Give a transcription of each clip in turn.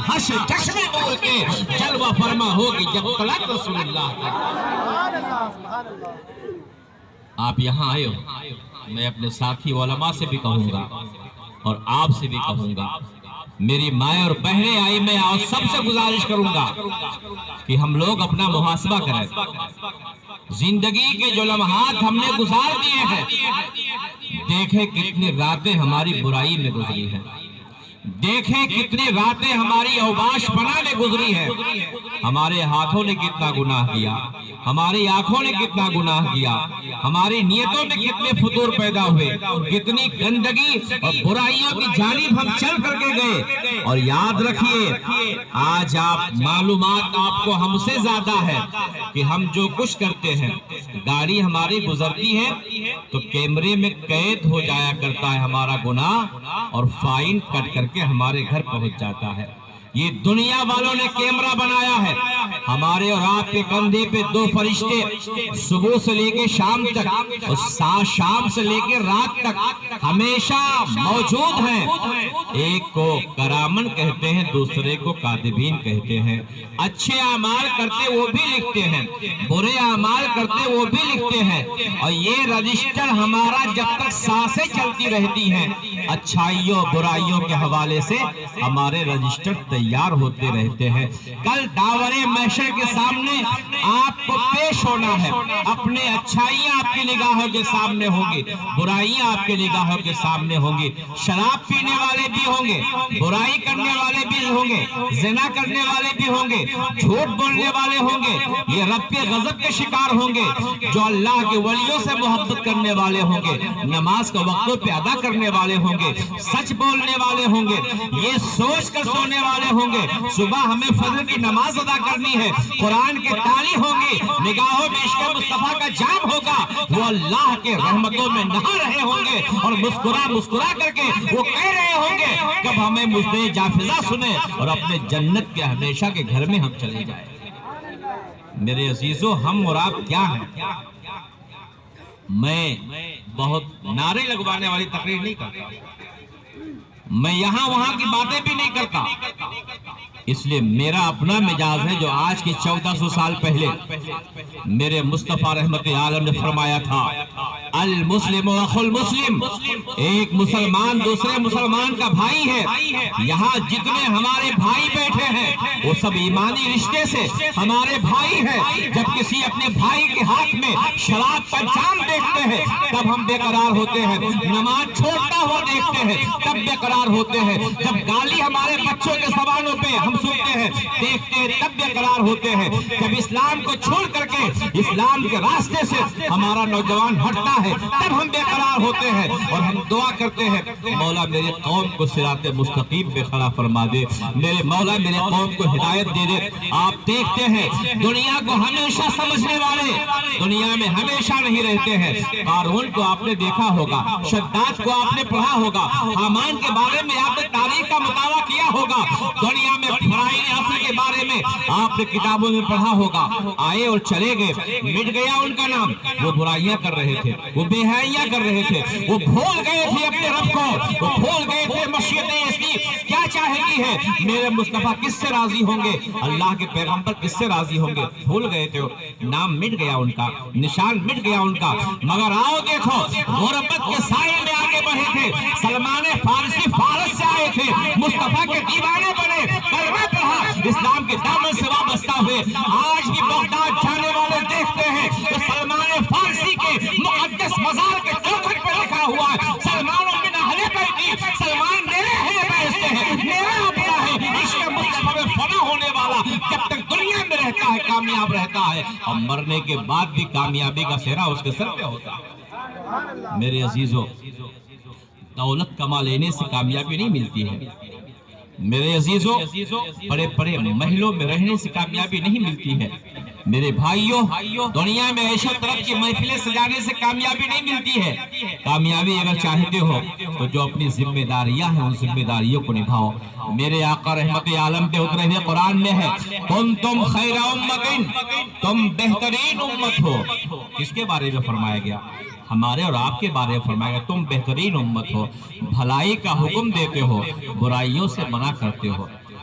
حشر چشمے نور کے جلوہ فرما ہوگی جب طلعت رسول اللہ کی۔ آپ یہاں آئے ہو، میں اپنے ساتھی علماء سے بھی کہوں گا اور آپ سے بھی کہوں گا، میری مائیں اور بہنیں آئی، میں اور سب سے گزارش کروں گا کہ ہم لوگ اپنا محاسبہ کریں۔ زندگی کے جو لمحات ہم نے گزار دیے ہیں، دیکھیں کتنی راتیں ہماری برائی میں گزری ہیں، دیکھیں کتنی راتیں ہماری اوباش پناہ میں گزری ہیں۔ ہمارے ہاتھوں نے کتنا گناہ کیا، ہماری آنکھوں نے کتنا گناہ کیا، ہماری نیتوں میں کتنے فطور پیدا ہوئے، کتنی گندگی اور برائیوں کی جانب ہم چل کر کے گئے۔ اور یاد رکھیے، آج آپ معلومات آپ کو ہم سے زیادہ ہے کہ ہم جو کچھ کرتے ہیں، گاڑی ہماری گزرتی ہے تو کیمرے میں قید ہو جایا کرتا ہے ہمارا گناہ، اور فائن کٹ کر کے ہمارے گھر پہنچ جاتا ہے۔ یہ دنیا والوں نے کیمرہ بنایا ہے۔ ہمارے اور آپ کے کندھے پہ دو فرشتے صبح سے لے کے شام تک اور شام سے لے کے رات تک ہمیشہ موجود ہیں۔ ایک کو کرامن کہتے ہیں، دوسرے کو کاتبین کہتے ہیں۔ اچھے اعمال کرتے وہ بھی لکھتے ہیں، برے اعمال کرتے وہ بھی لکھتے ہیں، اور یہ رجسٹر ہمارا جب تک سانسیں چلتی رہتی ہیں، اچھائیوں برائیوں کے حوالے سے ہمارے رجسٹر تیار ہوتے رہتے ہیں۔ کل داور محشر کے سامنے آپ کو پیش ہونا ہے، اپنے اچھائیاں آپ کی نگاہوں کے سامنے ہوں گی، برائیاں آپ کی نگاہوں کے سامنے ہوں گی۔ شراب پینے والے بھی ہوں گے، برائی کرنے والے بھی ہوں گے، زنا کرنے والے بھی ہوں گے، جھوٹ بولنے والے ہوں گے، یہ رب کے غضب کے شکار ہوں گے، جو اللہ کے ولیوں سے محبت کرنے والے ہوں گے، نماز کو وقتوں پہ ادا کرنے والے ہوں گے، سچ بولنے والے ہوں گے، یہ سوچ کر سونے والے ہوں گے صبح ہمیں فجر کی نماز ادا کرنی ہے، قرآن کے تالی ہوں گی، نگاہوں میں عشق مصطفیٰ کا جام ہوگا، وہ اللہ کے رحمتوں میں نہا رہے ہوں گے، اور مسکرا مسکرا کر کے وہ کہہ رہے ہوں گے کب ہمیں مجدے جافزہ سنیں اور اپنے جنت کے ہمیشہ کے گھر میں ہم چلے جائیں۔ میرے عزیزو، ہم اور آپ کیا ہیں؟ میں بہت نعرے لگوانے والی تقریر نہیں کرتا، میں یہاں وہاں کی باتیں بھی نہیں کرتا، اس لیے میرا اپنا مزاج ہے جو آج کی 1400 سال پہلے میرے مصطفیٰ رحمت عالم نے فرمایا تھا، المسلم اخو المسلم، ایک مسلمان دوسرے مسلمان کا بھائی ہے۔ یہاں جتنے ہمارے بھائی بیٹھے ہیں وہ سب ایمانی رشتے سے ہمارے بھائی ہیں۔ جب کسی اپنے بھائی کے ہاتھ میں شراب کا جام دیکھتے ہیں تب ہم بے قرار ہوتے ہیں، نماز چھوڑتا ہوا دیکھتے ہیں تب بے قرار ہوتے ہیں، جب گالی ہمارے بچوں کے زبانوں پہ ہم سنتے ہیں دیکھتے ہیں تب بے قرار ہوتے ہیں، جب اسلام کو چھوڑ کر کے اسلام کے راستے سے ہمارا نوجوان ہٹتا ہے تب ہم بے قرار ہوتے ہیں، اور ہم دعا کرتے ہیں مولا میرے قوم کو صراط مستقیم پہ کھڑا فرما دے، میرے مولا میرے قوم کو ہدایت دے دے۔ آپ دیکھتے ہیں دنیا کو ہمیشہ سمجھنے والے دنیا میں ہمیشہ نہیں رہتے ہیں۔ قارون کو آپ نے دیکھا ہوگا، شداد کو آپ نے پڑھا ہوگا، حامان کے بارے میں آپ نے تاریخ کا مطالعہ کیا ہوگا، دنیا میں فرعون عصر کے بارے میں آپ نے کتابوں میں پڑھا ہوگا۔ آئے اور چلے گئے، مٹ گیا ان کا نام، وہ برائیاں کر رہے تھے، وہ بے حیاں کر رہے تھے، وہ بھول گئے تھے اپنے رب کو، وہ بھول گئے تھے مشیتیں اس کی کیا چاہتی ہے، میرے مصطفیٰ کس سے راضی ہوں گے، اللہ کے پیغمبر کس سے راضی ہوں گے، بھول گئے تھے، نام مٹ گیا ان کا، نشان مٹ گیا ان کا۔ مگر آؤ دیکھو غربت کے سائے میں آگے بڑھے تھے، سلمان فارسی فارس سے آئے تھے، مصطفیٰ کے دیوانے بنے، کلمہ پڑھا، اسلام کے دامن سے وابستہ ہوئے۔ آج بھی بغداد جانے والے دیکھتے ہیں تو سلمان فارسی کے مقدس مزار کے چوکھٹ پہ لکھا ہوا ہے، سلمان من اہل بیتی، سلمان میرے اہل بیت سے ہے، میرا اپنا ہے، عشق مصطفیٰ میں فنا ہونے والا جب تک دنیا میں رہتا ہے کامیاب رہتا ہے، اور مرنے کے بعد بھی کامیابی کا سہرا اس کے سر پہ ہوتا ہے۔ میرے عزیزو، دولت کما لینے سے کامیابی نہیں ملتی ہے، میرے عزیزو، بڑے بڑے محلوں میں رہنے سے کامیابی نہیں ملتی ہے، میرے بھائیوں، دنیا میں عیشت طرف کی محفلیں سجانے سے کامیابی نہیں ملتی ہے۔ کامیابی اگر چاہتے ہو تو جو اپنی ذمہ داریاں ہیں ان ذمہ داریوں کو نبھاؤ۔ میرے آقا رحمت عالم پہ اترے ہوئے قرآن میں ہے، کنتم خیر امت، تم بہترین امت ہو۔ کس کے بارے میں فرمایا گیا؟ ہمارے اور آپ کے بارے میں فرمایا گیا تم بہترین امت ہو، بھلائی کا حکم دیتے ہو، برائیوں سے منع کرتے ہو۔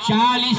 40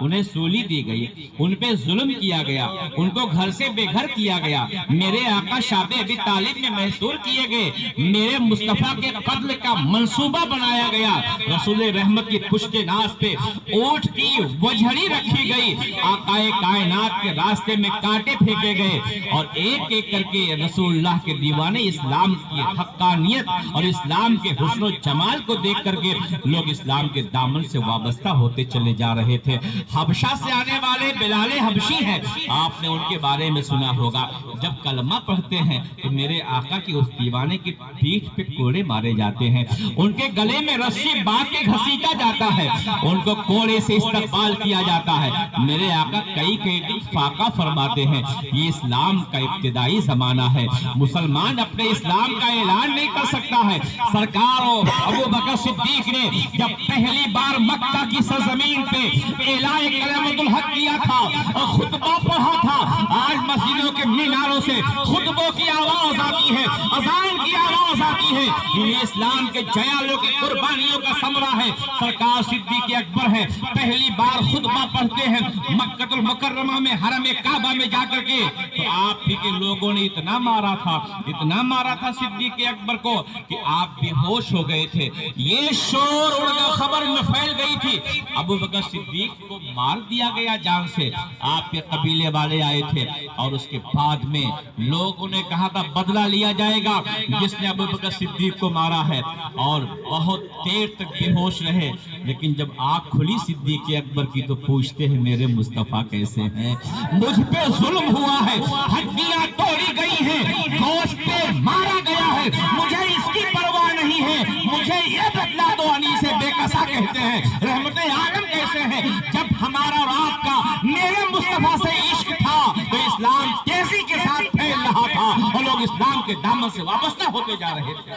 انہیں سولی دی گئی، ان پہ ظلم کیا گیا، ان کو گھر سے بے گھر کیا گیا، میرے آقا شاب ابی طالب میں محصور کیے گئے، میرے مصطفیٰ کے قتل کا منصوبہ بنایا گیا، رسول رحمت کی پشت ناز پہ اونٹ کی وجھڑی رکھی گئی، آقا کائنات کے راستے میں کانٹے پھینکے گئے، اور ایک ایک کر کے رسول اللہ کے دیوانے اسلام کی حقانیت اور اسلام کے حسن و جمال کو دیکھ کر کے لوگ اسلام کے دامن سے وابستہ ہوتے چلے جا رہے تھے۔ حبشہ سے آنے والے بلال حبشی ہیں، آپ نے ان کے بارے میں سنا ہوگا، جب کلمہ پڑھتے ہیں تو میرے آقا کی اس دیوانے کی پیٹھ پہ کوڑے مارے جاتے ہیں، ان کے گلے میں رسی باندھ کے گھسیٹا جاتا ہے، ان کو کوڑے سے استقبال کیا جاتا ہے۔ میرے آقا کئی دن فاقہ فرماتے ہیں، یہ اسلام کا ابتدائی زمانہ ہے، مسلمان اپنے اسلام کا اعلان نہیں کر سکتا ہے۔ سرکار ابو بکر صدیق نے جب پہلی بار مکہ کی سرزمین پہ اعلان کلمۃ الحق کیا تھا اور خطبہ پڑھا تھا، آج مسجدوں کے میناروں سے خطبوں کی آواز آتی ہے، اذان کی آواز آتی ہے، یہ اسلام کے جیالوں کی قربانیوں کا ثمرہ ہے۔ سرکار صدیق اکبر ہے، پہلی بار خطبہ پڑھتے ہیں مکہ المکرمہ میں حرم کعبہ میں جا کر کے، تو آپ ہی کے لوگوں نے اتنا مارا تھا صدیق اکبر کو کہ آپ بے ہوش ہو گئے تھے، یہ شور اڑ کر خبر میں پھیل گئی تھی، ابو بکر صدیق کو مار دیا گیا جان سے۔ آپ کے قبیلے والے آئے تھے اور اس کے بعد میں لوگوں نے کہا تھا بدلہ لیا جائے گا جس نے ابو بکر صدیق کو مارا ہے، اور بہت دیر تک بے ہوش رہے، لیکن جب آنکھ کھلی صدیق اکبر کی تو پوچھتے ہیں میرے مصطفیٰ کیسے ہیں؟ مجھ پہ ظلم ہوا ہے، ہڈیاں توڑی گئی ہیں، گوشت پہ مارا گیا ہے، مجھے اس کی پرواہ نہیں ہے، مجھے یہ بدلا دو۔ انیس بے کسا کہتے ہیں رحمت عالم کیسے ہیں؟ جب ہمارا اور آپ کا میرے مصطفیٰ سے عشق تھا تو اسلام تیزی کے ساتھ پھیل رہا تھا اور لوگ اسلام کے دامن سے وابستہ ہوتے جا رہے تھے۔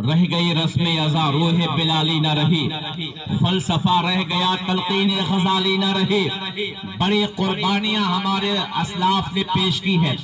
رہ گئی رسم ازا روح بلالی نہ رہی، فلسفہ رہ گیا تلقین غزالی نہ رہی، بڑی قربانیاں ہمارے اسلاف نے پیش کی ہے،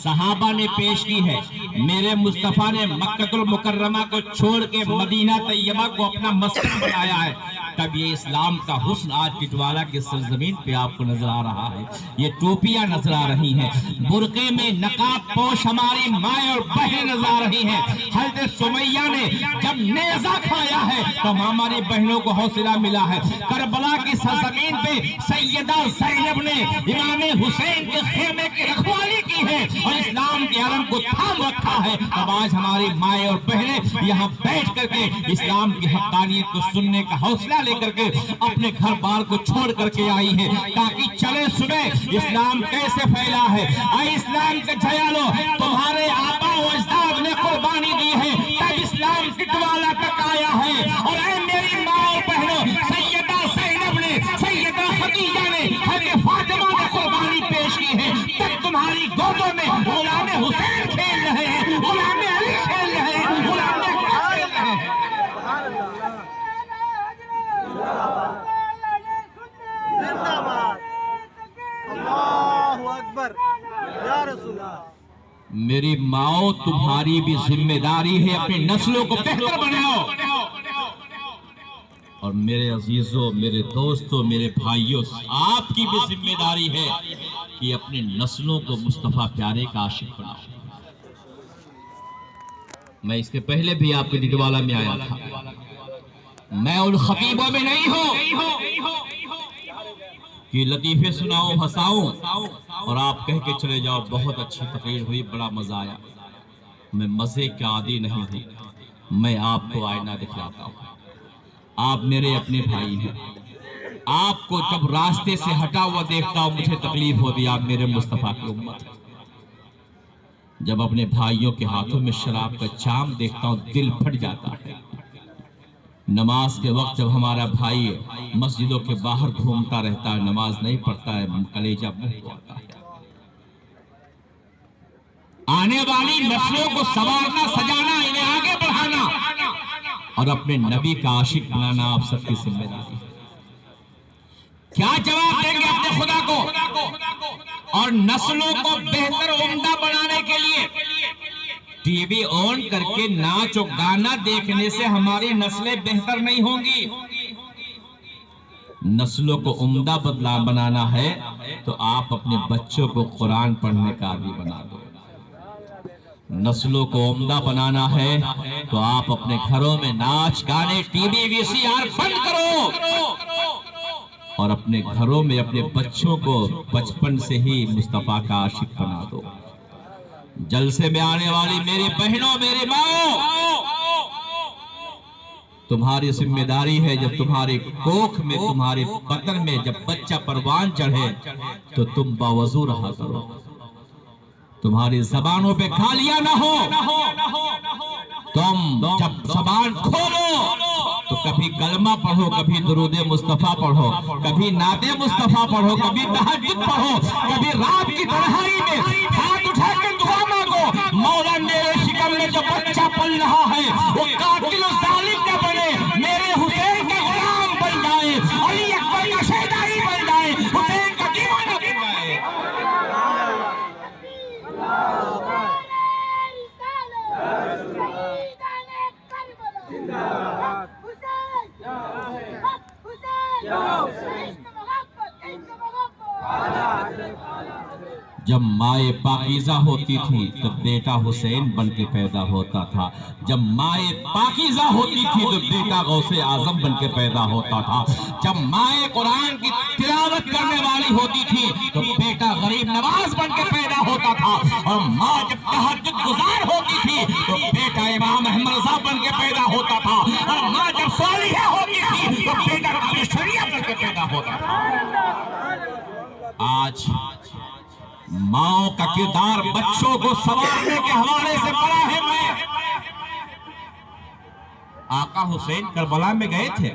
صحابہ نے پیش کی ہے۔ میرے مصطفیٰ نے مکہ المکرمہ کو چھوڑ کے مدینہ طیبہ کو اپنا مسکن بنایا ہے، تب یہ اسلام کا حسن آج ٹٹوالہ کی سرزمین پہ آپ کو نظر آ رہا ہے، یہ ٹوپیاں نظر آ رہی ہیں، برقعے میں نقاب پوش ہماری مائیں اور بہنیں نظر آ رہی ہیں۔ حضرت سمیہ نے جب نیزہ کھایا ہے تو ہماری بہنوں کو حوصلہ ملا ہے۔ کربلا کی سرزمین پہ سیدہ زینب نے امام حسین کے خیمے کی رکھوالی کی ہے اور اسلام کے علم کو تھام رکھا ہے، اب آج ہماری مائیں اور بہنیں یہاں بیٹھ کر کے اسلام کی حقانیت کو سننے کا حوصلہ لے کر کے اپنے گھر بار کو چھوڑ کر کے آئی ہیں تاکہ چلے سنیں اسلام کیسے پھیلا ہے۔ اے اسلام کے جھیالو، تمہارے آبا و اجداد نے قربانی دی ہے تب اسلام ٹٹوالہ تک آیا ہے، اور اے میری ماں اور بہنوں، سیدہ زینب نے، سیدہ خدیجہ نے، حضرت فاطمہ نے قربانی پیش کی ہے تب تمہاری گودوں میں غلام حسین کھیل رہے ہیں، غلام علی کھیل رہے ہیں، غلام اکبر کھیل رہے ہیں۔ زندہ باد، اللہ اکبر، یا رسول اللہ۔ میری ماؤں، تمہاری بھی ذمہ داری ہے اپنی نسلوں کو بہتر بناؤ، اور میرے عزیزوں، میرے دوستوں، میرے بھائیوں، آپ کی بھی ذمہ داری ہے کہ اپنی نسلوں کو مصطفیٰ پیارے کا عاشق بناؤ۔ میں اس کے پہلے بھی آپ کے ٹٹوالہ میں آیا تھا، میں ان خطیبوں میں نہیں ہوں کہ لطیفے سناؤں ہنساؤں اور آپ کہہ کے چلے جاؤ بہت اچھی تقریر ہوئی، بڑا مزہ آیا۔ میں مزے کا عادی نہیں ہوں، میں آپ کو آئینہ دکھلاتا ہوں۔ آپ میرے اپنے بھائی ہیں، آپ کو جب راستے سے ہٹا ہوا دیکھتا ہوں مجھے تکلیف ہوتی ہے، آپ میرے مصطفیٰ کی امت ہیں۔ جب اپنے بھائیوں کے ہاتھوں میں شراب کا جام دیکھتا ہوں دل پھٹ جاتا ہے۔ نماز کے وقت جب ہمارا بھائی مسجدوں کے باہر گھومتا رہتا ہے، نماز نہیں پڑھتا ہے، کلیجہ منہ ہوتا ہے۔ آنے والی نسلوں کو سنوارنا، سجانا، انہیں آگے بڑھانا اور اپنے نبی کا عاشق بنانا آپ سب کی ذمہ داری ہے۔ کیا جواب دیں گے اپنے خدا کو؟ اور نسلوں کو بہتر عمدہ بنانے کے لیے ٹی وی آن کر کے ناچ و گانا دیکھنے سے ہماری نسلیں بہتر نہیں ہوں گی. نسلوں کو عمدہ بنانا ہے تو آپ اپنے بچوں کو قرآن پڑھنے کا عادی بنا دو. نسلوں کو عمدہ بنانا ہے تو آپ اپنے گھروں میں ناچ گانے ٹی وی وی سی آر بند کرو اور اپنے گھروں میں اپنے بچوں کو بچپن سے ہی مصطفیٰ کا عاشق بنا دو. جلسے میں آنے والی میری بہنوں میری ماں، تمہاری ذمہ داری ہے جب تمہاری کوکھ میں تمہارے بدن میں جب بچہ پروان چڑھے تو تم باوضو رہا کرو. تمہاری زبانوں پہ گالیاں نہ ہو. تم جب زبان کھولو تو کبھی کلمہ پڑھو، کبھی درود مصطفیٰ پڑھو، کبھی نعت مصطفیٰ پڑھو، کبھی تہجد پڑھو، کبھی رات کی تنہائی میں ہاتھ اٹھا کے دعا مانگو. مولا میرے شکم میں جو بچہ پل رہا ہے وہ قاتل و ظالم نہ بنے، میرے حسین کا غلام بن جائے، علی اکبر کا شہدائی بن جائے، حسین کا دیوانہ بن جائے. جب مائے پاکیزہ ہوتی تھی تو بیٹا حسین بن کے پیدا ہوتا تھا. جب مائے پاکیزہ ہوتی تھی تو بیٹا غوث اعظم بن کے پیدا ہوتا تھا. جب مائے قرآن کی تلاوت کرنے والی ہوتی تھی تو بیٹا غریب نواز بن کے پیدا ہوتا تھا. اور ماں جب تہجد گزار ہوتی تھی تو بیٹا امام احمد رضا بن کے پیدا ہوتا تھا. اور ماں جب صالحہ ہوتی تھی تو بیٹا رب شریعہ بن کے پیدا ہوتا تھا. آج ماں کا کردار بچوں کو سنوارنے کے حوالے سے بڑا ہے. میں آقا حسین کربلا میں گئے تھے،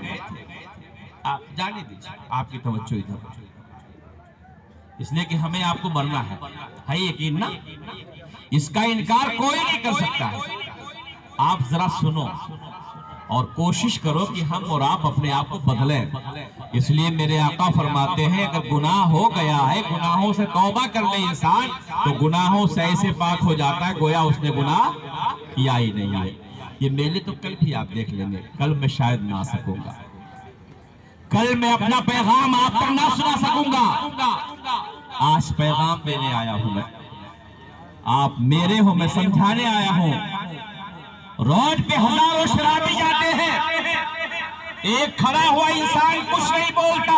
آپ جانے دیجئے، آپ کی توجہ ادھر، اس لیے کہ ہمیں آپ کو مرنا ہے یقین نا، اس کا انکار کوئی نہیں کر سکتا ہے. آپ ذرا سنو اور کوشش کرو کہ ہم اور آپ اپنے آپ کو بدلیں. اس لیے میرے آقا فرماتے ہیں اگر گناہ ہو گیا ہے، گناہوں سے توبہ کر لے انسان تو گناہوں سے ایسے پاک ہو جاتا ہے گویا اس نے گناہ کیا ہی نہیں ہے. یہ میلے تو کل بھی آپ دیکھ لیں گے، کل میں شاید نہ آ سکوں گا، کل میں اپنا پیغام آپ تک نہ سنا سکوں گا. آج پیغام دینے آیا ہوں میں، آپ میرے ہو، میں سمجھانے آیا ہوں. روڈ پہ ہزاروں شرابی جاتے ہیں، ایک کھڑا ہوا انسان کچھ نہیں بولتا،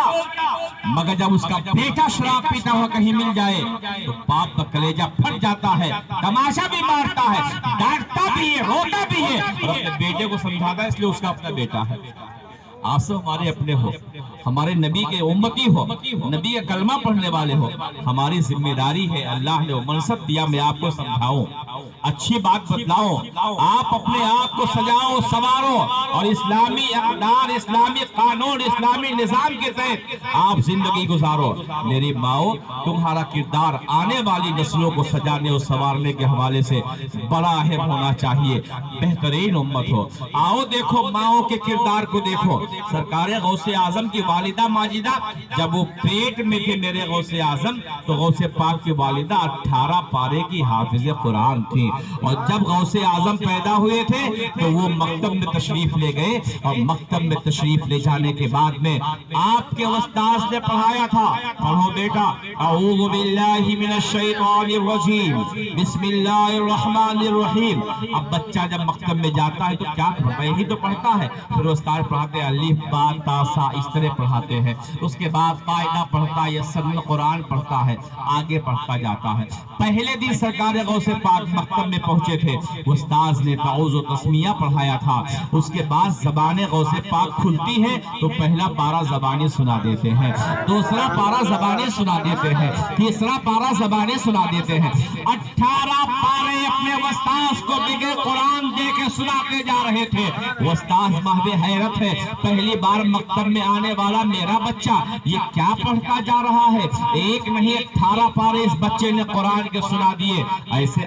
مگر جب اس کا بیٹا شراب پیتا ہوا کہیں مل جائے تو باپ کا کلیجہ پھٹ جاتا ہے، تماشا بھی مارتا ہے، ڈانٹتا بھی ہے، روتا بھی ہے، اور اپنے بیٹے کو سمجھاتا ہے اس لیے اس کا اپنا بیٹا ہے. آپ سے ہمارے اپنے ہو، ہمارے نبی کے امتی ہو، نبی کا کلمہ پڑھنے والے ہو، ہماری ذمہ داری ہے. اللہ نے منصب دیا میں آپ کو سمجھاؤں، اچھی بات بتلاؤں، آپ اپنے آپ کو سجاؤ سوارو اور اسلامی اقدار، اسلامی قانون، اسلامی نظام کے تحت آپ زندگی گزارو. میری ماؤں، تمہارا کردار آنے والی نسلوں کو سجانے اور سنوارنے کے حوالے سے بڑا اہم ہونا چاہیے. بہترین امت ہو. آؤ دیکھو ماؤں کے کردار کو دیکھو. سرکار غوث اعظم کی والدہ ماجدہ جب وہ پیٹ میں تھے میرے غوث اعظم تو غوث پاک کی والدہ 18 پارے کی حافظ قرآن تھی. اور جب غوث اعظم پیدا ہوئے تھے تو وہ مکتب میں تشریف لے گئے اور مکتب میں تشریف لے جانے کے بعد میں آپ کے استاذ نے پڑھایا تھا، پڑھو بیٹا، اعوذ باللہ من الشیطان الرجیم بسم اللہ الرحمن الرحیم. اب بچہ جب مکتب میں جاتا ہے تو کیا پڑھتا ہے؟ یہی تو پڑھتا ہے. پھر استاد پڑھاتے الف با تا سا اس طرح پڑھاتے ہیں. اس کے بعد قاعدہ پڑھتا ہے، یسر قرآن پڑھتا ہے، آگے پڑھتا جاتا ہے. پہلے دن سرکار غوث پاک مکتب میں پہنچے تھے، استاذ نے تعوذ و تسمیہ پڑھایا تھا. اس کے بعد زبان غوث پاک کھلتی ہے تو پہلا پارہ زبانی سنا دیتے ہیں، دوسرا پارہ زبانی سنا دیتے ہیں، تیسرا پارہ زبانی سنا دیتے ہیں. 18 پارے اپنے استاذ کو بغیر قرآن دے کے سناتے جا رہے تھے. استاذ محو حیرت ہے، پہلی بار مکتب میں آنے والا میرا بچہ یہ کیا پڑھتا جا رہا ہے؟ ایک نہیں 18 پارے اس بچے نے قرآن کے سنا دیے. ایسے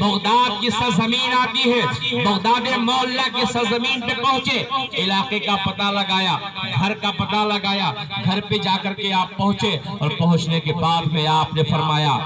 بغداد کی سرزمین آتی ہے، بغداد مولا کی سرزمین پہ پہنچے، علاقے کا پتہ لگایا، گھر کا پتہ لگایا، گھر پہ جا کر کے آپ پہنچے، اور پہنچنے کے بعد میں آپ نے فرمایا،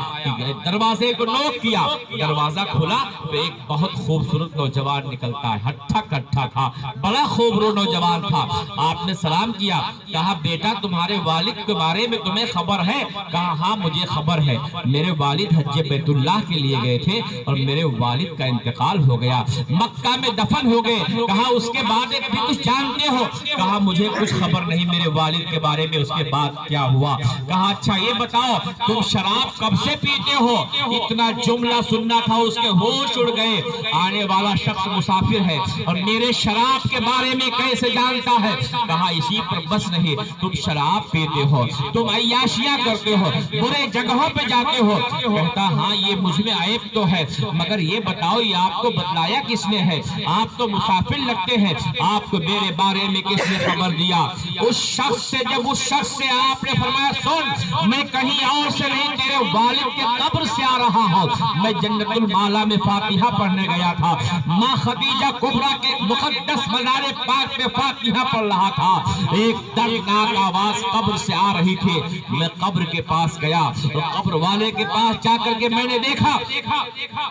دروازے کو نوک کیا، دروازہ کھلا تو ایک بہت خوبصورت نوجوان نکلتا ہے، ہٹھا کٹھا تھا، بڑا خوبصورت نوجوان تھا۔ آپ نے سلام کیا، کہا بیٹا تمہارے والد کے بارے میں تمہیں خبر ہے؟ کہا ہاں مجھے خبر ہے، میرے والد حج بیت اللہ کے لیے گئے تھے اور میرے والد کا انتقال ہو گیا، مکہ میں دفن ہو گئے۔ کہا اس کے بعد بھی کچھ جانتے ہو؟ کہا مجھے کچھ خبر نہیں میرے والد کے بارے میں، اس کے بعد کیا ہوا؟ کہا اچھا یہ بتاؤ تم شراب کب سے پیتے ہو؟ اتنا جملہ سننا تھا، اس کے ہوش اڑ گئے، آنے والا شخص مسافر ہے اور میرے شراب کے بارے میں کیسے جانتا ہے؟ کہا اسی پر بس نہیں، تم شراب پیتے ہو، تم عیاشیاں کرتے ہو، برے جگہوں پہ جاتے ہو۔ کہتا ہاں یہ مجھ میں عیب تو ہے، مگر یہ بتاؤ یہ آپ کو بتلایا کس نے ہے؟ آپ تو مسافر لگتے ہیں، آپ کو میرے بارے میں کس نے خبر دیا؟ اس شخص سے جب اس شخص سے آپ نے فرمایا سن میں کہیں اور سے نہیں تیرے والد کے قبر سے آ رہا ہوں، میں جنت المالا میں فاتحہ پڑھنے گیا تھا، ماں خدیجہ کبریٰ کے مقدس مزار پاک پہ فاتحہ پڑھ رہا تھا، ایک دردناک آواز قبر سے آ رہی تھی، میں قبر کے پاس گیا اور قبر والے کے پاس جا کر کے میں نے دیکھا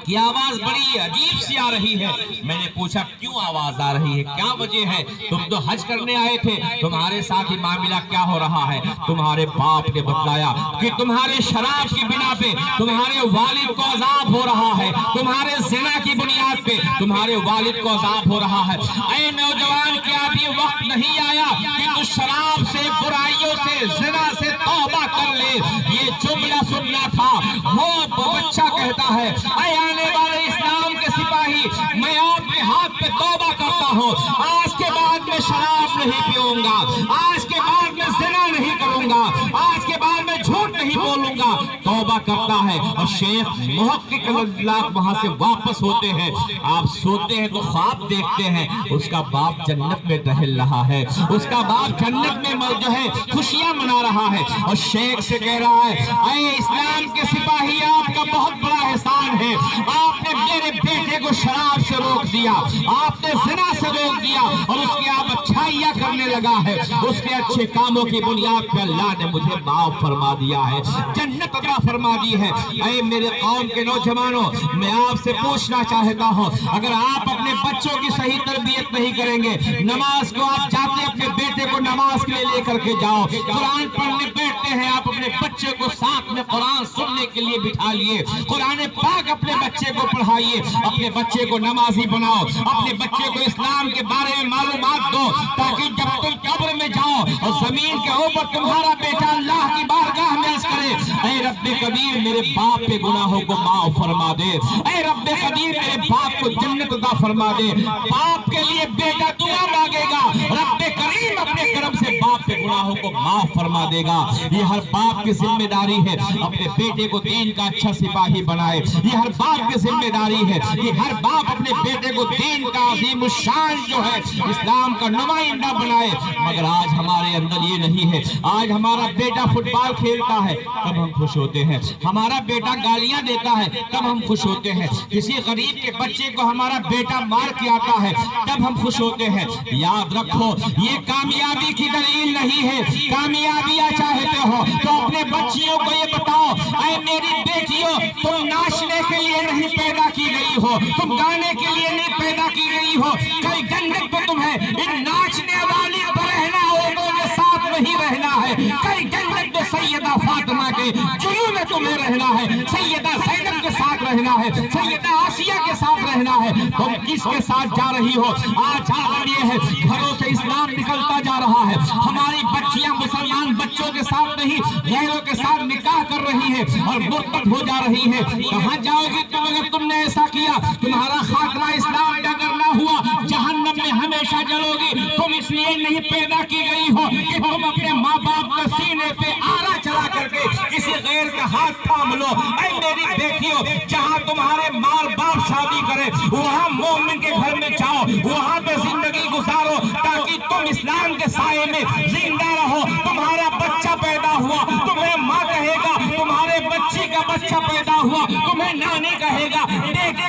کہ آواز بڑی عجیب سی آ رہی ہے۔ میں نے پوچھا کیوں آواز آ رہی ہے، کیا وجہ ہے؟ تم تو حج کرنے آئے تھے، تمہارے ساتھ یہ معاملہ کیا ہو رہا ہے؟ تمہارے باپ نے بتلایا کہ تمہارے شراب کی بنا پہ تمہارے والد کو عذاب ہو رہا ہے، تمہارے زنا کی بنیاد پہ تمہارے والد کو عذاب ہو رہا ہے۔ اے نوجوان کیا ابھی وقت نہیں آیا کہ تو شراب سے، برائیوں سے، زنا سے توبہ کر لے؟ یہ جملہ سننا تھا۔ وہ بچہ کہتا ہے اے آنے والے اسلام کے سپاہی، میں آپ کے ہاتھ پہ توبہ کرتا ہوں، آج کے بعد میں شراب نہیں پیوں گا، آج کے بعد میں زنا نہیں کروں گا، آج کے بعد میں جھوٹ نہیں بولوں گا، توبہ کرتا ہے۔ اور شیخ محقق اللہ وہاں سے واپس ہوتے ہیں، آپ سوتے ہیں تو خواب دیکھتے ہیں اس کا باپ جنت میں ٹہل رہا ہے، اس کا باپ جنت میں جو ہے خوشیاں منا رہا ہے، اور شیخ سے کہہ رہا ہے اے اسلام کے سپاہی آپ کا بہت بڑا احسان ہے، آپ نے میرے بیٹے کو شراب سے روک دیا، آپ نے زنا سے روک دیا، اور اس کی آپ اچھائیاں کرنے لگا ہے، اس کے اچھے کاموں کی بنیاد پہ اللہ نے مجھے معاف فرما دیا ہے، جنت عطا فرما دی ہے۔ اے میرے قوم کے نوجوانوں، میں آپ سے پوچھنا چاہتا ہوں اگر آپ اپنے بچوں کی صحیح تربیت نہیں کریں گے، نماز کو آپ جاتے اپنے بیٹے کو نماز کے لیے لے کر کے جاؤ، قرآن پڑھنے بیٹھتے ہیں آپ اپنے بچے کو ساتھ میں قرآن سننے کے لیے بٹھا لیے، قرآن پاک اپنے بچے کو پڑھائیے، اپنے بچے کو نمازی بناؤ، اپنے بچے کو اسلام کے بارے میں معلومات دو، تاکہ جب تم قبر میں جاؤ اور زمین کے اوپر تمہارا بیٹا اللہ کی بارگاہ میں عرض کرے اے رب قدیر میرے باپ کے گناہوں کو معاف فرما دے، اے رب قدیر میرے باپ کو جنت عطا فرما دے، باپ کے لیے بیٹا دعا مانگے گا، رب کریم اپنے کرم سے باپ کے گناہوں کو معاف فرما دے گا۔ یہ ہر باپ کی ذمہ داری ہے اپنے بیٹے کو دین کا اچھا سپاہی بنائے، یہ ہر باپ کی ذمہ داری ہے کہ ہر باپ اپنے بیٹے کو دین کا عظیم الشان جو ہے اسلام کا نمائندہ بنائے، مگر آج ہمارے اندر یہ نہیں ہے۔ آج ہمارا بیٹا فٹ بال کھیلتا ہے تب ہم خوش ہوتے ہیں، ہمارا بیٹا گالیاں دیتا ہے تب ہم خوش ہوتے ہیں، کسی غریب کے بچے کو ہمارا بیٹا مار کے آتا ہے تب ہم خوش ہوتے ہیں۔ یاد رکھو یہ کامیابی کی دلیل نہیں ہے، کامیابیاں چاہتے ہو تو اپنے بچیوں کو یہ بتاؤ اے میری بیٹیوں تم ناچنے کے لیے نہیں پیدا کی گئی ہو، تم گانے کے لیے نہیں پیدا کی گئی ہو، کل جنت کو تمہیں ان ناچنے والی برہنہ عورتوں کے ساتھ نہیں رہنا ہے، کل جنت کو سیدہ فاطمہ کے جلوہ میں تمہیں رہنا ہے، سیدہ زینب کے ساتھ رہنا ہے، سیدہ آسیہ کے ساتھ رہنا ہے۔ تم کس کے ساتھ جا رہی ہو؟ آج حال یہ ہے گھروں سے اسلام نکلتا جا رہا ہے، ہماری بچیاں مسلمان بچوں کے ساتھ نہیں غیروں کے ساتھ نکاح کر رہی ہے اور مرتد ہو جا رہی ہے۔ کہاں جاؤ گی تم اگر تم نے ایسا کیا؟ تمہارا خاتمہ اسلام کا اگر نہ ہوا جہنم میں ہمیشہ جلو گی۔ تم اس لیے نہیں پیدا کی گئی ہو کہ تم اپنے ماں باپ کے سینے پہ آلہ چلا کر کے کسی غیر کا ہاتھ تھام لو۔ اے میری بیٹیوں جہاں تمہارے ماں باپ شادی کرے وہاں مومن کے گھر میں جاؤ، وہاں پہ زندگی گزارو تاکہ تم اسلام کے سائے میں زندہ رہو۔ تمہارا بچہ پیدا ہوا تمہیں ماں کہے گا، تمہارے بچی کا بچہ پیدا ہوا تمہیں نانی کہے گا، بیٹے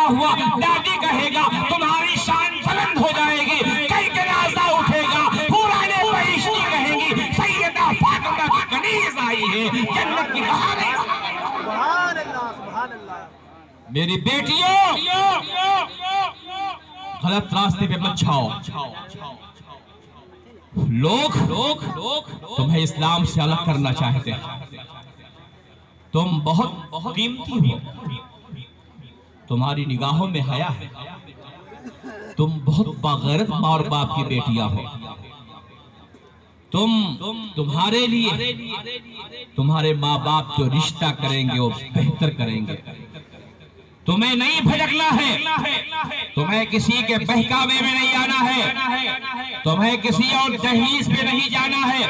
ہوا دادی کہے گا تمہاری شان بلند ہو جائے گی، کئی جنازہ اٹھے گا، پرانے بہشتی کہیں گی سیدہ فاطمہ کی کنیز آئی ہے، جنت کی بہاریں۔ سبحان اللہ سبحان اللہ۔ میری بیٹیوں، غلط راستے پہ مت چھاؤ۔ لوگ تمہیں اسلام سے الگ کرنا چاہتے ہیں۔ تم بہت قیمتی ہو، تمہاری نگاہوں میں حیا ہے، تم بہت باغیرت ماں اور باپ کی بیٹیاں ہو۔ تمہارے لیے تمہارے ماں باپ جو رشتہ کریں گے وہ بہتر کریں گے۔ تمہیں نہیں بھٹکنا ہے، تمہیں کسی کے بہکاوے میں نہیں آنا ہے، تمہیں کسی اور دہلیز پہ نہیں جانا ہے،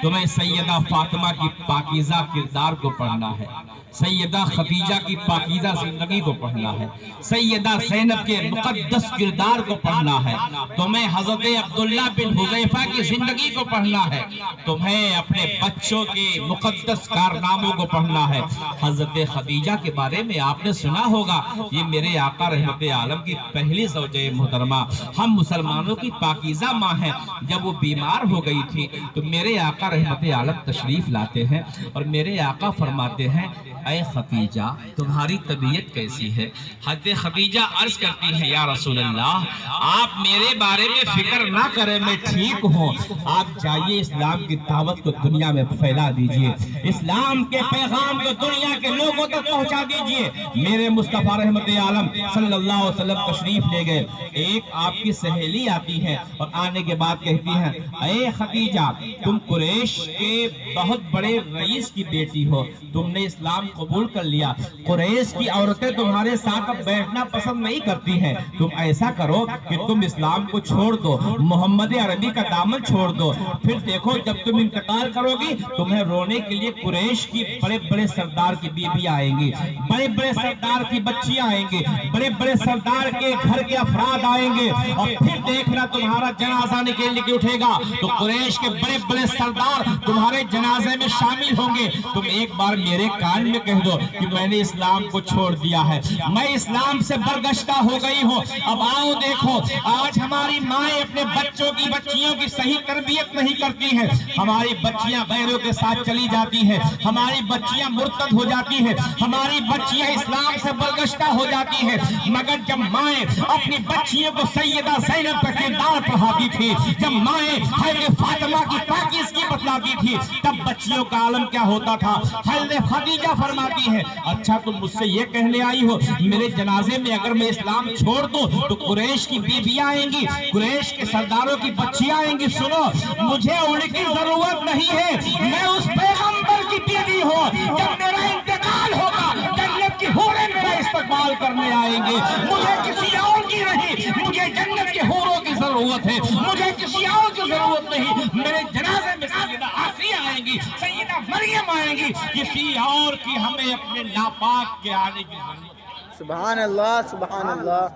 تمہیں سیدہ فاطمہ کی پاکیزہ کردار کو پڑھنا ہے، سیدہ خدیجہ کی پاکیزہ زندگی کو پڑھنا ہے، سیدہ زینب کے مقدس کردار کو پڑھنا ہے، تمہیں حضرت عبداللہ بن حذیفہ کی زندگی کو پڑھنا ہے، تمہیں اپنے بچوں کے مقدس کارناموں کو پڑھنا ہے۔ حضرت خدیجہ کے بارے میں آپ نے سنا ہوگا، یہ میرے آقا رحمت عالم کی پہلی زوجہ محترمہ، ہم مسلمانوں کی پاکیزہ ماں ہیں۔ جب وہ بیمار ہو گئی تھی تو میرے آقا رحمت عالم تشریف لاتے ہیں اور میرے آقا فرماتے ہیں اے خدیجہ تمہاری طبیعت کیسی ہے؟ حضرت خدیجہ عرض کرتی ہے یا رسول اللہ آپ میرے بارے میں فکر نہ کریں، میں ٹھیک ہوں، آپ جائیے اسلام کی دعوت کو دنیا میں پھیلا دیجئے، اسلام کے پیغام کو دنیا کے لوگوں تک پہنچا دیجئے۔ میرے مصطفیٰ رحمت عالم صلی اللہ علیہ وسلم تشریف لے گئے، ایک آپ کی سہیلی آتی ہے اور آنے کے بعد کہتی ہے اے خدیجہ تم قریش کے بہت بڑے رئیس کی بیٹی ہو، تم نے اسلام قبول کر لیا، قریش کی عورتیں تمہارے ساتھ اب بیٹھنا پسند نہیں کرتی ہیں، تم ایسا کرو کہ تم اسلام کو چھوڑ دو، محمد عربی کا دامن چھوڑ دو، پھر دیکھو جب تم انتقال کرو گی تمہیں رونے کے لیے قریش کی بڑے بڑے سردار کی بیوی آئیں گی، بڑے بڑے سردار کی بچیاں آئیں گے، بڑے بڑے سردار کے گھر کے افراد آئیں گے، اور پھر دیکھنا تمہارا جنازہ نکلنے کے اٹھے گا تو قریش کے بڑے بڑے سردار تمہارے جنازے میں شامل ہوں گے، تم ایک بار میرے کان میں کہہ دو کہ میں نے اسلام کو چھوڑ دیا ہے، میں اسلام سے برگشتہ ہو گئی ہوں۔ اب آؤ دیکھو آج ہماری مائیں اپنے بچوں کی بچیوں کی صحیح تربیت نہیں کرتی ہیں، ہماری بچیاں غیروں کے ساتھ چلی جاتی ہیں، ہماری بچیاں مرتد ہو جاتی ہیں، ہماری بچیاں اسلام سے برگشتہ ہو جاتی ہیں، مگر جب مائیں اپنی بچیوں کو سیدہ زینب کا کردار پڑھاتی تھی، جب مائیں حضرت فاطمہ کی پاکیزگی بتلاتی تھی تب بچیوں کا عالم کیا ہوتا تھا۔ حضرت خدیجہ فرماتی ہے اچھا تم مجھ سے یہ کہنے آئی ہو میرے جنازے میں اگر میں اسلام چھوڑ دوں تو قریش کی بیویاں آئیں گی، قریش کے سرداروں کی بچیاں آئیں گی، سنو مجھے ان کی ضرورت نہیں ہے، میں اس پیغمبر کی بیوی ہوں، جب میرا انتقال ہوگا جنت کی حوریں میرا استقبال کرنے آئیں گے، مجھے کسی اور کی نہیں، مجھے جنت کے حوروں کی ضرورت ہے، مجھے کسی اور کی ضرورت نہیں، میرے جنازے میں سیدہ آسیہ آئیں گی، سیدہ مریم آئیں گی، کسی اور کی ہمیں اپنے ناپاک کے آنے کی ضرورت ہے۔ سبحان اللہ سبحان اللہ۔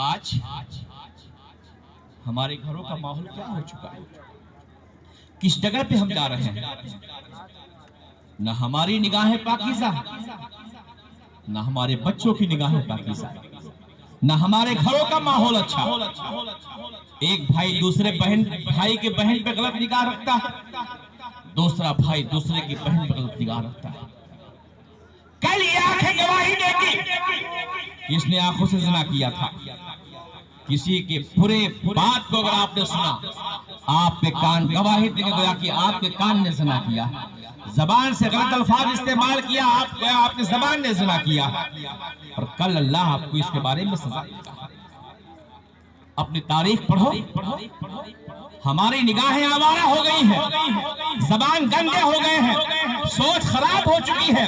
آج ہمارے گھروں کا ماحول کیا ہو چکا ہے، کس جگہ پہ ہم جا رہے ہیں، نہ ہماری نگاہیں پاکیزہ نہ ہمارے بچوں کی نگاہیں پاکیزہ، نہ ہمارے گھروں کا ماحول اچھا۔ ایک بھائی دوسرے بھائی کے بہن پہ غلط نگاہ رکھتا ہے، دوسرا بھائی دوسرے کی بہن پہ غلط نگاہ رکھتا ہے۔ کل یہ آنکھیں گواہی دیتی کہ اس نے آنکھوں سے زنا کیا تھا، کسی کے پورے بات کو اگر آپ نے سنا آپ پہ کان گواہی دیں گے گویا کہ آپ کے کان نے زنا کیا، زبان سے غلط الفاظ استعمال کیا آپ نے زبان نے زنا کیا، اور کل اللہ آپ کو اس کے بارے میں سزا دے گا۔ اپنی تاریخ پڑھو، ہماری نگاہیں آوارہ ہو گئی ہیں، زبان گندے ہو گئے ہیں، سوچ خراب ہو چکی ہے،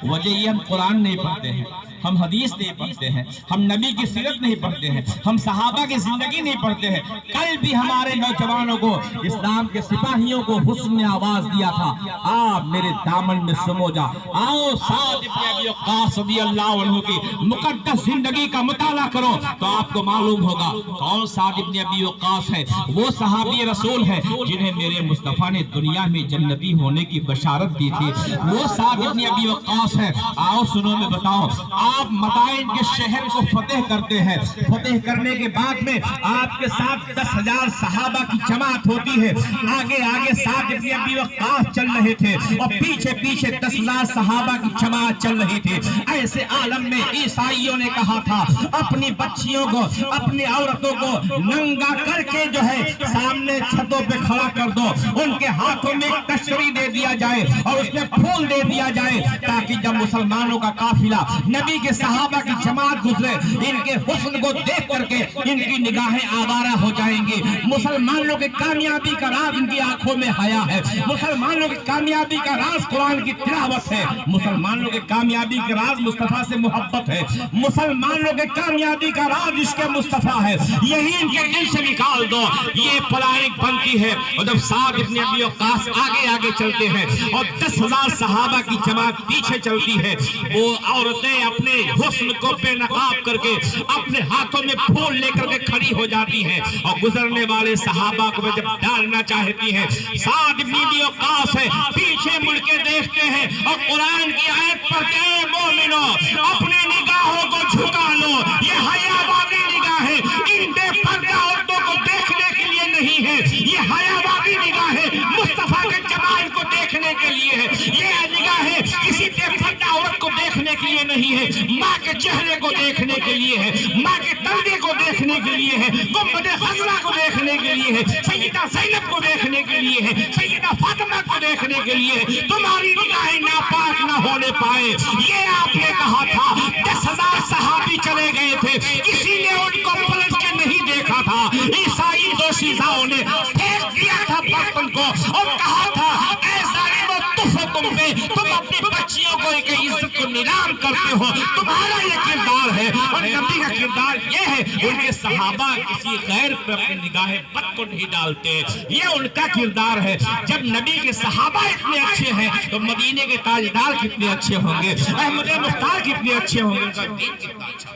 وجہ یہ ہم قرآن نہیں پڑھتے ہیں، ہم حدیث نہیں پڑھتے ہیں، ہم نبی کی سیرت نہیں پڑھتے ہیں، ہم صحابہ کی زندگی نہیں پڑھتے ہیں۔ کل بھی ہمارے نوجوانوں کو اسلام کے سپاہیوں کو حسن نے آواز دیا تھا آپ میرے دامن میں سمو جا، آؤ سعد بن ابی وقاص رضی اللہ عنہ کی مقدس زندگی کا مطالعہ کرو تو آپ کو معلوم ہوگا کون سعد بن ابی وقاص ہے، وہ صحابی رسول ہے جنہیں میرے مصطفیٰ نے دنیا میں جنتی ہونے کی بشارت دی تھی، وہ سعد بن ابی وقاص ہے۔ آؤ سنو میں بتاؤ آپ مدائن کے شہر کو فتح کرتے ہیں. فتح کرنے کے بعد میں آپ کے ساتھ 10,000 صحابہ کی جماعت ہوتی ہے. آگے آگے سعد ابن ابی وقاص چل رہے تھے اور پیچھے پیچھے 10,000 صحابہ کی جماعت چل رہی تھی. ایسے عالم میں عیسائیوں نے کہا تھا اپنی بچیوں کو اپنی عورتوں کو ننگا کر کے جو ہے سامنے چھتوں پہ کھڑا کر دو, ان کے ہاتھوں میں تشریح دے دیا جائے اور اس میں پھول دے دیا جائے, تاکہ جب مسلمانوں کا قافلہ نبی کے صحابہ کی جماعت گزرے ان کے حسن کو دیکھ کر کے ان کی نگاہیں آوارہ ہو جائیں گی. مسلمانوں کی کامیابی کا راز ان کی آنکھوں میں حیا ہے. مسلمانوں کی کامیابی کا راز قرآن کی تلاوت ہے. مسلمانوں کی کامیابی کا راز مصطفیٰ سے محبت ہے. مسلمانوں کی کامیابی کا راز عشق مصطفیٰ ہے. یہی ان کے دل سے نکال دو, یہ پلانک بنتی ہے. اور جب سعد ابن ابی وقاص آگے آگے چلتے ہیں اور 10,000 صحابہ کی جماعت پیچھے چلتی ہے, وہ عورتیں اپنے حسن کو بے نقاب کر کے اپنے ہاتھوں میں پھول لے کر کے کھڑی ہو جاتی ہیں اور گزرنے والے صحابہ کو جب ڈالنا چاہتی ہیں, سعد ابن ابی وقاص ہے پیچھے مڑ کے دیکھتے ہیں اور قرآن کی آیت پڑھتے ہیں مومنو اپنے نگاہوں کو جھکا لو, یہ حیا والی نگاہ ہے, ان بے پردہ عورتوں کو دیکھنے کے لیے نہیں ہے. یہ حیا والی نگاہ ہے مصطفیٰ کے جمال کو دیکھنے کے لیے ہے. یہ نگاہ ہے کسی بے پردہ عورت کو دیکھنے کے لیے نہیں ہے, ماں کے چہرے کو دیکھنے کے لیے ہے, ماں کے تندے کو دیکھنے کے لیے ہے, گنبد خضرا کو دیکھنے کے لیے ہے, سیدہ زینب کو دیکھنے کے لیے ہے, سیدہ فاطمہ کو دیکھنے کے لیے ہے. تمہاری نگاہیں ناپاک نہ ہونے پائے. یہ آپ نے کہا تھا. 10,000 صحابی چلے گئے تھے, کسی نے ان کو پلٹ کے نہیں دیکھا تھا. عیسائی دوشیزاؤں نے پھینک دیا تھا برتن کو اور کہا تھا اے ظالمو تف تم پہ, تم اپنی بچیوں کو ایک عزت کو نیلام کرتے ہو, تمہارا یہ کردار ہے. اور نبی کا کردار یہ ہے ان کے صحابہ کسی غیر پر اپنی نگاہ بد کو نہیں ڈالتے, یہ ان کا کردار ہے. جب نبی کے صحابہ اتنے اچھے ہیں تو مدینے کے تاجدار کتنے اچھے ہوں گے, احمد مختار کتنے اچھے ہوں گے, ان کا دین کتنا اچھا.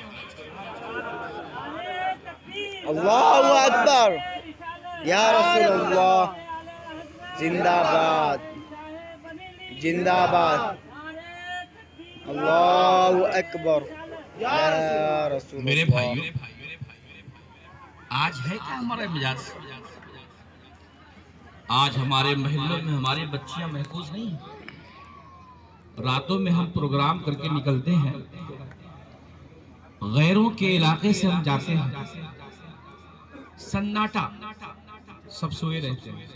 اللہ اکبر, یا رسول اللہ, زندہ باد زندہ باد, اللہ اکبر, یا رسول اللہ. میرے بھائیوں, آج ہے کیا ہمارا مزاج؟ آج ہمارے محلوں میں ہماری بچیاں محفوظ نہیں ہیں. راتوں میں ہم پروگرام کر کے نکلتے ہیں, غیروں کے علاقے سے ہم جاتے ہیں, سناٹا, سب سوئے رہتے ہیں.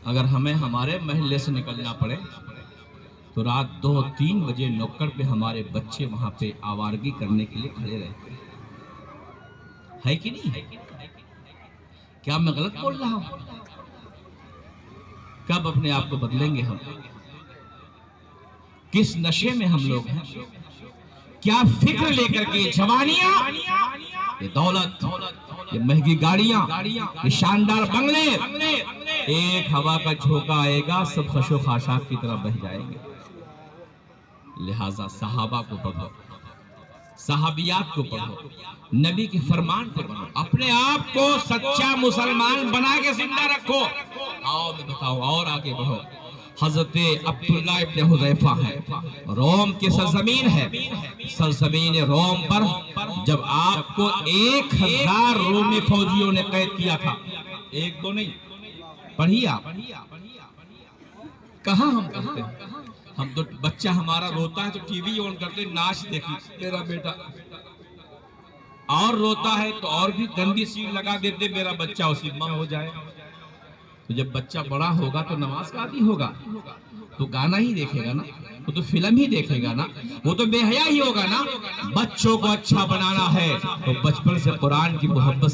اگر ہمیں ہمارے محلے سے نکلنا پڑے تو رات 2-3 بجے نوکر پہ ہمارے بچے وہاں پہ آوارگی کرنے کے لیے کھڑے رہتے ہیں. ہے کہ نہیں؟ کیا میں غلط بول رہا ہوں؟ کب اپنے آپ کو بدلیں گے ہم؟ کس نشے میں ہم لوگ ہیں؟ کیا فکر لے کر کے جوانیاں, یہ دولت, یہ مہنگی گاڑیاں, یہ شاندار بنگلے, ایک ہوا کا جھونکا آئے گا سب خش و خاشاک کی طرح بہ جائیں گے. لہٰذا صحابہ کو پڑھو, صحابیات کو پڑھو, نبی کی فرمان پر بنو, اپنے آپ کو سچا مسلمان بنا کے زندہ رکھو. آؤ میں بتاؤں, اور آگے بڑھو. حضرت عبداللہ ابن حذیفہ ہے, روم کی سرزمین ہے. سرزمین روم پر جب آپ کو 1,000 رومی فوجیوں نے قید کیا تھا, 1-2 نہیں, پڑھیے آپ. کہاں ہم کرتے ہیں؟ ہم تو بچہ ہمارا روتا ہے تو ٹی وی آن کرتے, ناچ دیکھی میرا بیٹا, اور روتا ہے تو اور بھی گندی سیٹ لگا دیتے میرا بچہ اسی ماں ہو جائے. تو جب بچہ بڑا ہوگا تو نماز کا عادی ہوگا, تو گانا ہی دیکھے گا نا, وہ تو فلم ہی دیکھے گا نا, وہ تو بے حیا ہی ہوگا نا. بچوں کو اچھا بنانا ہے تو بچپن سے قرآن کی محبت